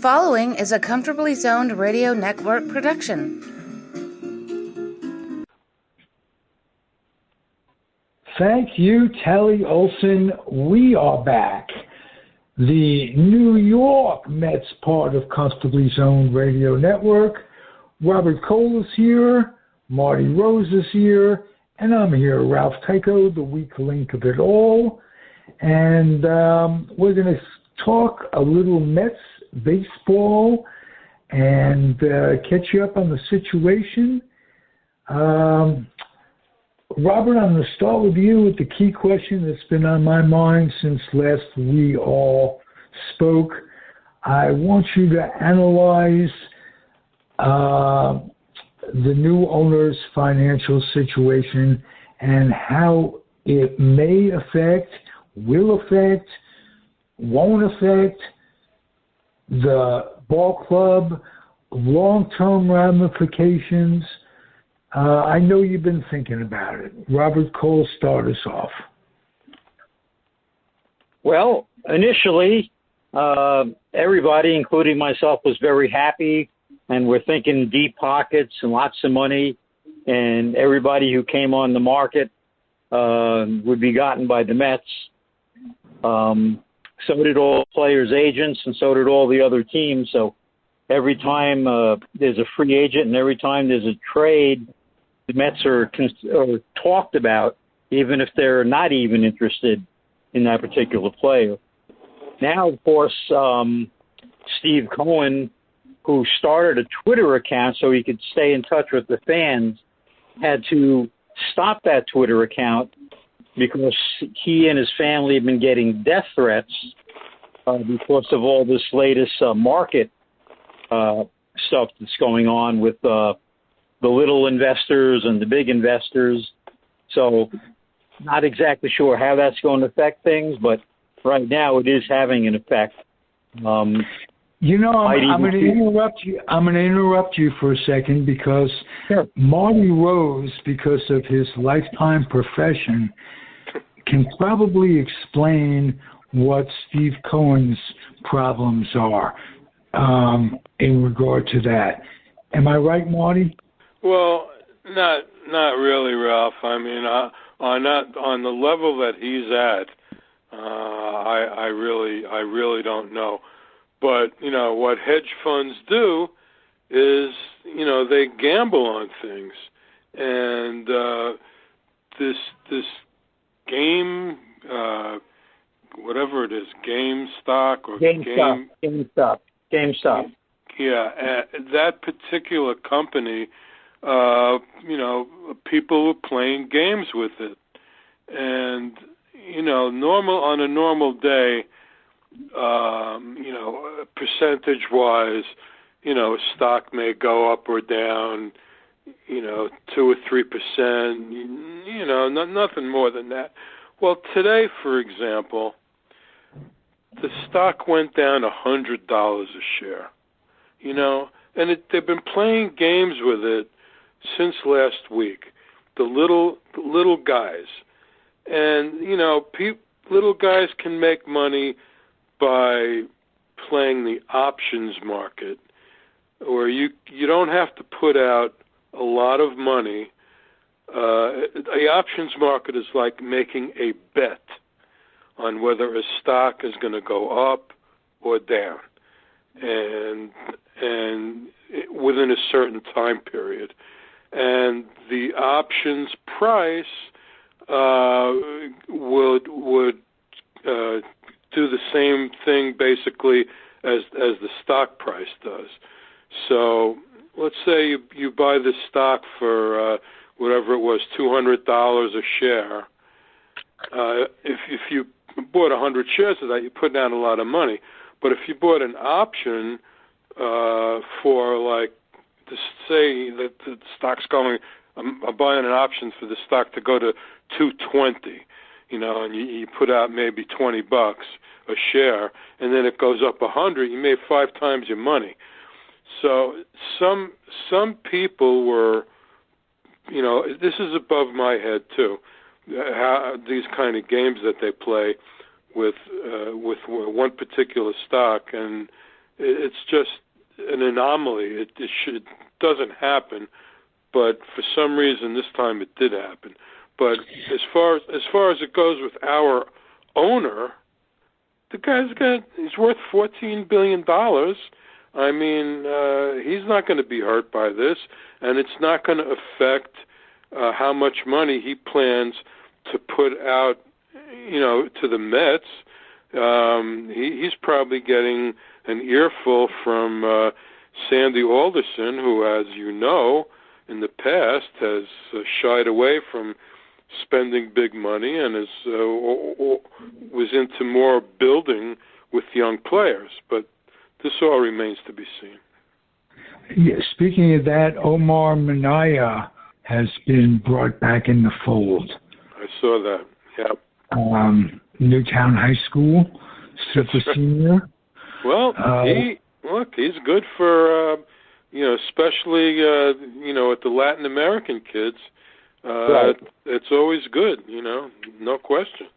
following is a Comfortably Zoned Radio Network production. Thank you, Telly Olson. We are back. The New York Mets part of Comfortably Zoned Radio Network. Robert Cole is here, Marty Rose is here, and I'm here, Ralph Tycho, the weak link of it all. And we're going to talk a little Mets baseball and catch you up on the situation. Robert, I'm going to start with you with the key question that's been on my mind since last we all spoke. I want you to analyze the new owner's financial situation and how it may affect, will affect, won't affect the ball club, long-term ramifications. I know you've been thinking about it. Robert Cole, start us off. Well, initially, everybody, including myself, was very happy, and we're thinking deep pockets and lots of money, and everybody who came on the market would be gotten by the Mets. So did all players' agents, and so did all the other teams. So every time there's a free agent and every time there's a trade, the Mets are talked about, even if they're not even interested in that particular player. Now, of course, Steve Cohen, who started a Twitter account so he could stay in touch with the fans, had to stop that Twitter account because he and his family have been getting death threats because of all this latest market stuff that's going on with the little investors and the big investors. So not exactly sure how that's going to affect things, but right now it is having an effect. I'm going to interrupt you. I'm going to interrupt you for a second because Sure. Marty Rose, because of his lifetime profession, can probably explain what Steve Cohen's problems are in regard to that. Am I right, Marty? Well, not really, Ralph. I mean, on the level that he's at, I really don't know. But what hedge funds do is they gamble on things, and this game, whatever it is, GameStop or GameStop. Yeah, that particular company, people were playing games with it, and on a normal day, percentage-wise, stock may go up or down, 2 or 3%, nothing more than that. Well, today, for example, the stock went down $100 a share, and they've been playing games with it since last week. The little guys, and little guys can make money by playing the options market, where you don't have to put out a lot of money. The options market is like making a bet on whether a stock is going to go up or down, and within a certain time period. And the options price would do the same thing basically as the stock price does. So let's say you buy this stock for whatever it was, $200 a share. If you bought 100 shares of that, you put down a lot of money. But if you bought an option for, like, to say that the stock's going, I'm buying an option for the stock to go to 220, and you put out maybe $20 a share, and then it goes up 100, you made 5 times your money. So some people were, this is above my head too, how these kind of games that they play with one particular stock, and it's just an anomaly. It doesn't happen, but for some reason this time it did happen. But as far as it goes with our owner, the he's worth $14 billion. I mean, he's not going to be hurt by this, and it's not going to affect how much money he plans to put out, to the Mets. He's probably getting an earful from Sandy Alderson, who, as you know, in the past has shied away from spending big money and was into more building with young players. But this all remains to be seen. Yeah, speaking of that, Omar Minaya has been brought back in the fold. I saw that, yeah. Newtown High School, super senior. Well, he's good for, especially, with the Latin American kids. Right. It's always good, no question.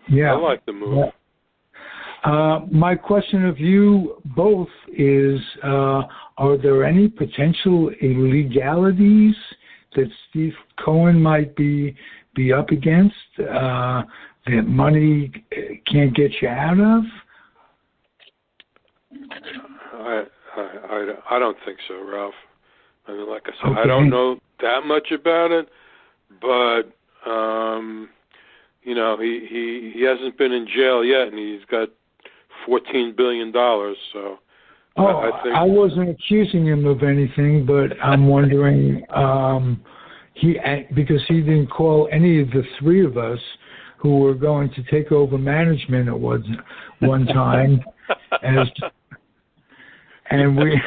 Yeah. I like the move. My question of you both is, are there any potential illegalities that Steve Cohen might be up against that money can't get you out of? I don't think so, Ralph. I mean, like I said, Okay. I don't know that much about it, but he hasn't been in jail yet, and he's got $14 billion. So I think I wasn't accusing him of anything, but I'm wondering because he didn't call any of the three of us who were going to take over management at one time, and we.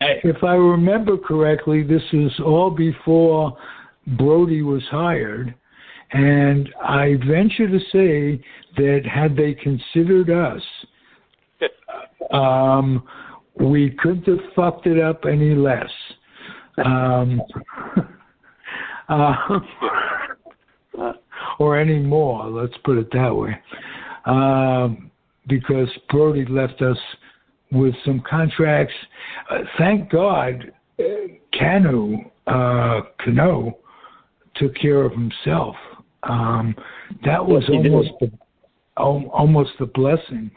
If I remember correctly, this was all before Brody was hired, and I venture to say that had they considered us, we couldn't have fucked it up any less. Or any more, let's put it that way. Because Brody left us with some contracts. Thank God Cano took care of himself. That was almost a blessing.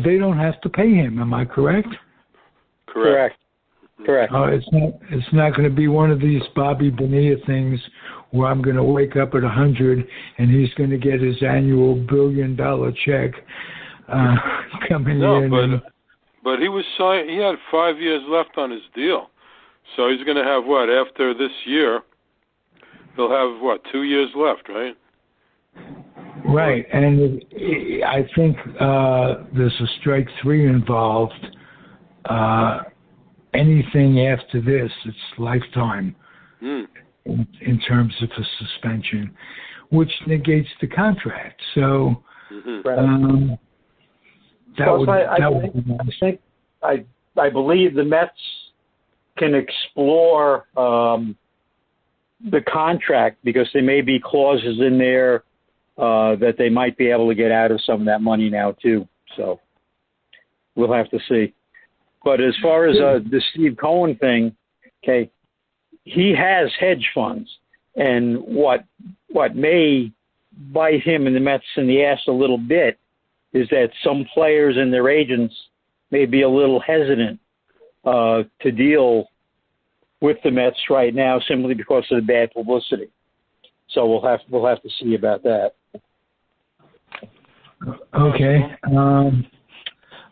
They don't have to pay him, am I correct? Correct. It's not going to be one of these Bobby Bonilla things where I'm going to wake up at 100 and he's going to get his annual $1 billion check coming in. But he was signed. He had 5 years left on his deal, so he's going to have what after this year? He'll have 2 years left, right? Right, and I think there's a strike 3 involved. Anything after this, it's lifetime in terms of a suspension, which negates the contract. So I believe the Mets can explore the contract because there may be clauses in there that they might be able to get out of some of that money now too. So we'll have to see. But as far as the Steve Cohen thing, okay, he has hedge funds, and what may bite him and the Mets in the ass a little bit is that some players and their agents may be a little hesitant to deal with the Mets right now simply because of the bad publicity. So we'll have to see about that. Okay.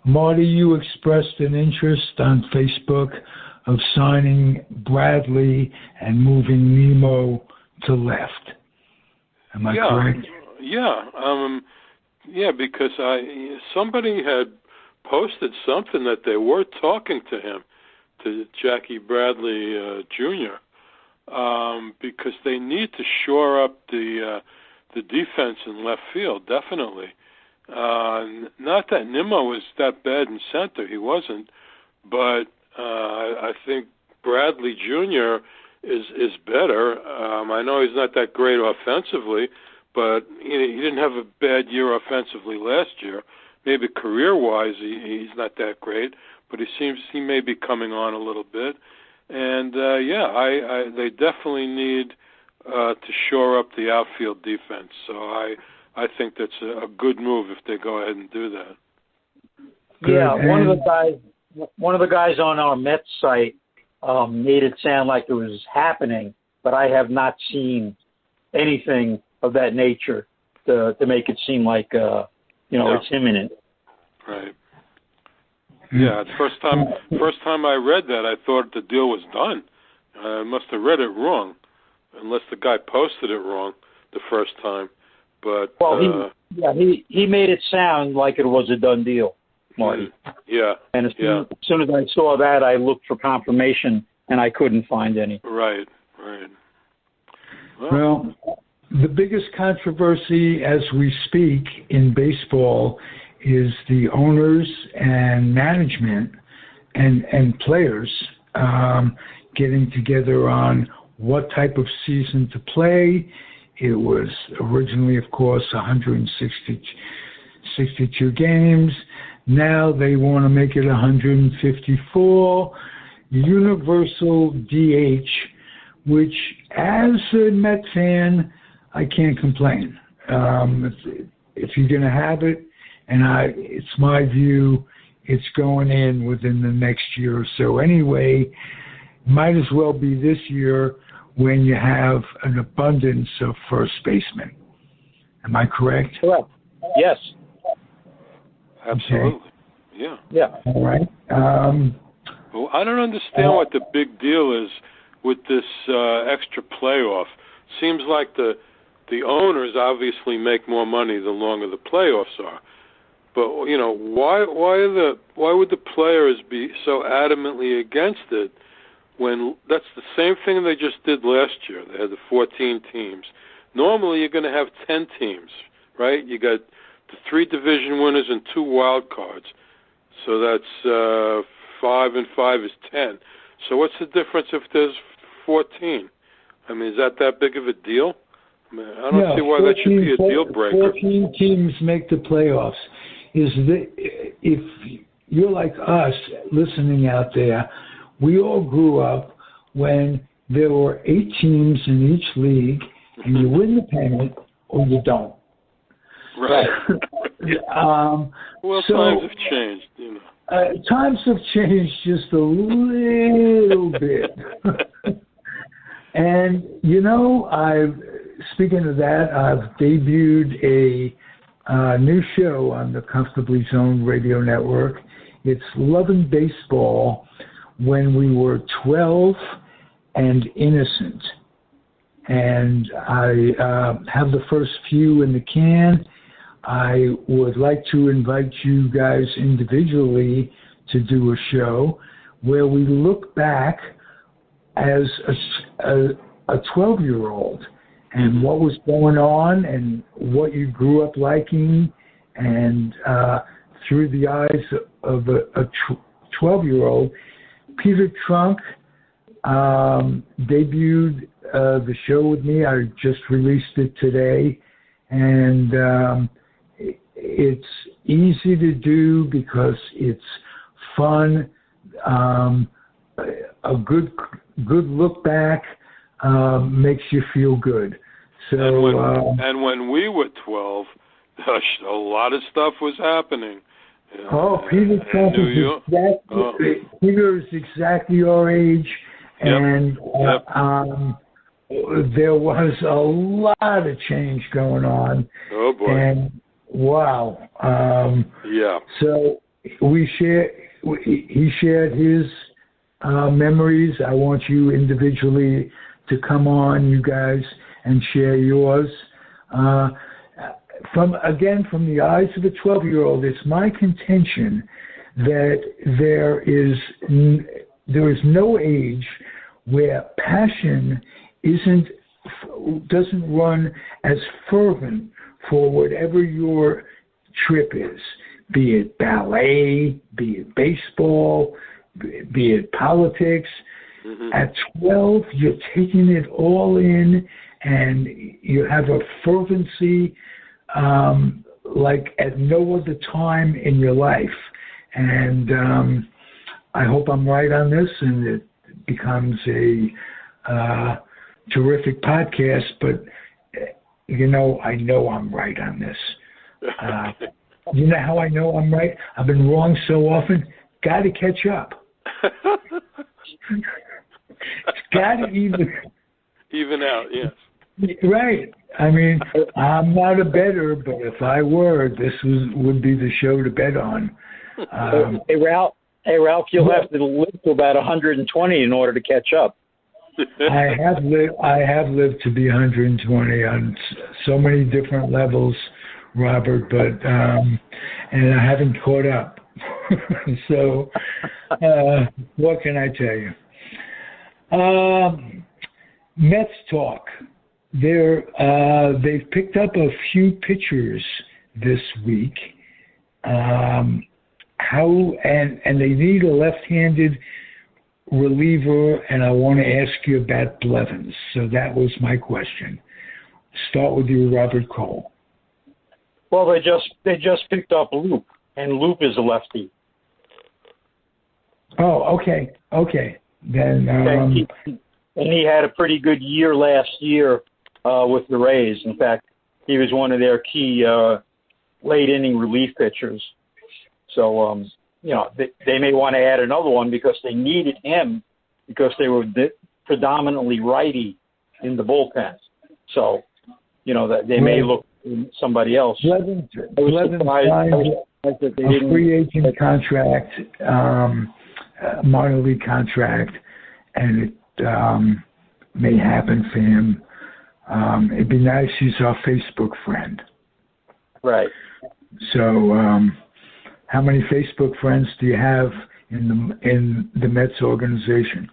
Marty, you expressed an interest on Facebook of signing Bradley and moving Nemo to left. Am I correct? Yeah, because somebody had posted something that they were talking to him, to Jackie Bradley Jr., because they need to shore up the defense in left field, definitely. Not that Nimmo was that bad in center, he wasn't, but I think Bradley Jr. is better. I know he's not that great offensively, but he didn't have a bad year offensively last year. maybe career-wise he's not that great, but he may be coming on a little bit. And they definitely need to shore up the outfield defense. So I think that's a good move if they go ahead and do that. Yeah, one of the guys on our Mets site made it sound like it was happening, but I have not seen anything of that nature to make it seem like it's imminent. Right. Yeah, the first time I read that, I thought the deal was done. I must have read it wrong, unless the guy posted it wrong the first time. But he made it sound like it was a done deal, Marty. Yeah. And as soon as I saw that, I looked for confirmation, and I couldn't find any. Right. Well, the biggest controversy as we speak in baseball is the owners and management and players getting together on what type of season to play. It was originally, of course, 162 games. Now they want to make it 154. Universal DH, which as a Met fan, I can't complain. If you're going to have it, and it's my view, it's going in within the next year or so anyway. Might as well be this year when you have an abundance of first basemen. Am I correct? Correct. Yes. Absolutely. Okay. Yeah. All right. Well, I don't understand what the big deal is with this extra playoff. Seems like the owners obviously make more money the longer the playoffs are. But why would the players be so adamantly against it when that's the same thing they just did last year? They had the 14 teams. Normally you're going to have 10 teams, right? You got the 3 division winners and 2 wild cards. So that's 5 and 5 is 10. So what's the difference if there's 14? I mean, is that big of a deal? I mean, I don't see why that should be a deal breaker. 14 teams make the playoffs. If you're like us listening out there, we all grew up when there were 8 teams in each league, and you win the pennant or you don't. Right. Well, times have changed, times have changed just a little bit. And, speaking of that, I've debuted a new show on the Comfortably Zoned Radio Network. It's Lovin' Baseball When We Were 12 and Innocent. And I have the first few in the can. I would like to invite you guys individually to do a show where we look back as a 12-year-old and what was going on and what you grew up liking, and through the eyes of a 12-year-old. Peter Trunk debuted the show with me. I just released it today, and it's easy to do because it's fun, a good look back, makes you feel good. So, and when we were 12, a lot of stuff was happening. Peter Trump Peter is exactly our age, and there was a lot of change going on. Oh boy! And wow. So he shared his memories. I want you individually to come on, you guys, and share yours. From the eyes of a 12-year-old, it's my contention that there is no age where passion doesn't run as fervent for whatever your trip is, be it ballet, be it baseball, be it politics. Mm-hmm. At 12, you're taking it all in, and you have a fervency like at no other time in your life. And I hope I'm right on this and it becomes a terrific podcast, but I know I'm right on this. You know how I know I'm right? I've been wrong so often. Got to catch up. It's got to even out. Yes. Right. I mean, I'm not a bettor, but if I were, this would be the show to bet on. Hey, Ralph, you'll have to live to about 120 in order to catch up. I have lived to be 120 on so many different levels, Robert, but and I haven't caught up. So what can I tell you? Mets talk. They've picked up a few pitchers this week. And they need a left-handed reliever, and I want to ask you about Blevins. So that was my question. Start with you, Robert Cole. Well, they just picked up Loop, and Loop is a lefty. Oh, okay. Then and he had a pretty good year last year with the Rays. In fact, he was one of their key late inning relief pitchers. So they may want to add another one because they needed him because they were predominantly righty in the bullpen. So that they may look at somebody else. Blevins signed a free agent contract, minor league contract, and it may happen for him. It'd be nice. He's our Facebook friend. Right. So, how many Facebook friends do you have in the Mets organization?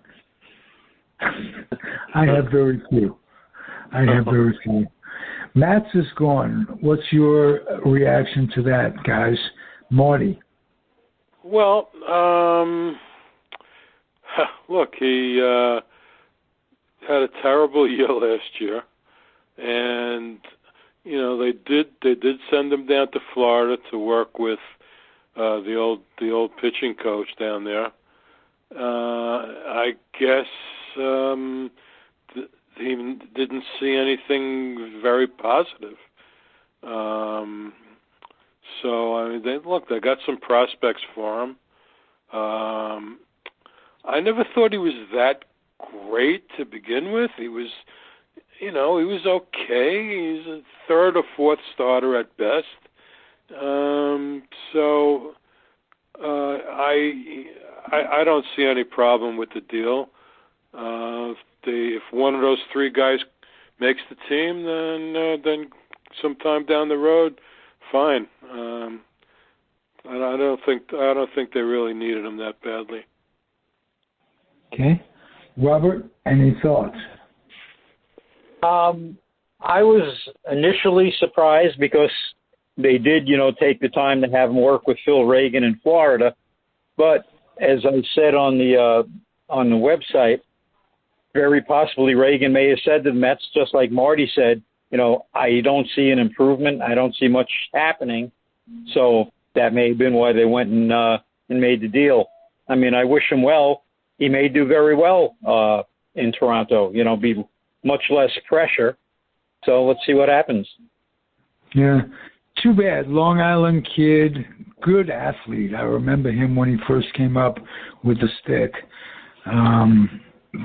I have very few. Mats is gone. What's your reaction to that, guys? Marty. Well, look, he had a terrible year last year, and they did send him down to Florida to work with the old pitching coach down there. I guess he didn't see anything very positive. So I mean, they got some prospects for him. I never thought he was that great to begin with. He was, he was okay. He's a third or fourth starter at best. So I don't see any problem with the deal. If one of those three guys makes the team, then sometime down the road, fine. I don't think they really needed him that badly. Okay, Robert, any thoughts? I was initially surprised because they did, take the time to have him work with Phil Reagan in Florida. But as I said on the website, very possibly Reagan may have said to the Mets, just like Marty said, I don't see an improvement. I don't see much happening. So that may have been why they went and made the deal. I mean, I wish him well. He may do very well in Toronto, be much less pressure. So let's see what happens. Yeah. Too bad. Long Island kid, good athlete. I remember him when he first came up with the stick,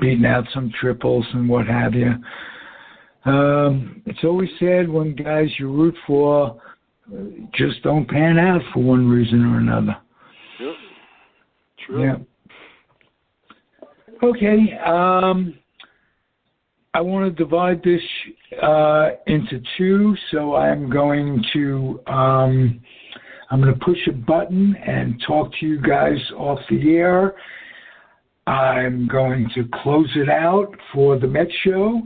beating out some triples and what have you. It's always sad when guys you root for just don't pan out for one reason or another. Yep. True. Yeah. Okay. I want to divide this into two, so I'm going to push a button and talk to you guys off the air. I'm going to close it out for the Met Show.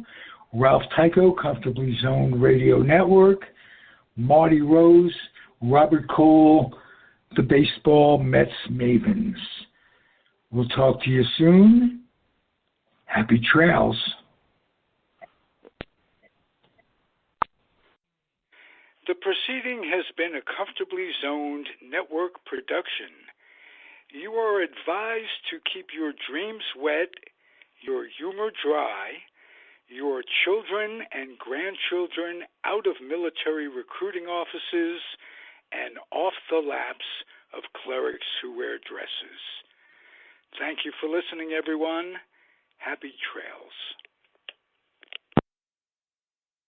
Ralph Tycho, Comfortably Zoned Radio Network. Marty Rose, Robert Cole, the Baseball Mets Mavens. We'll talk to you soon. Happy trails. The proceeding has been a Comfortably Zoned network production. You are advised to keep your dreams wet, your humor dry, your children and grandchildren out of military recruiting offices and off the laps of clerics who wear dresses. Thank you for listening, everyone. Happy trails.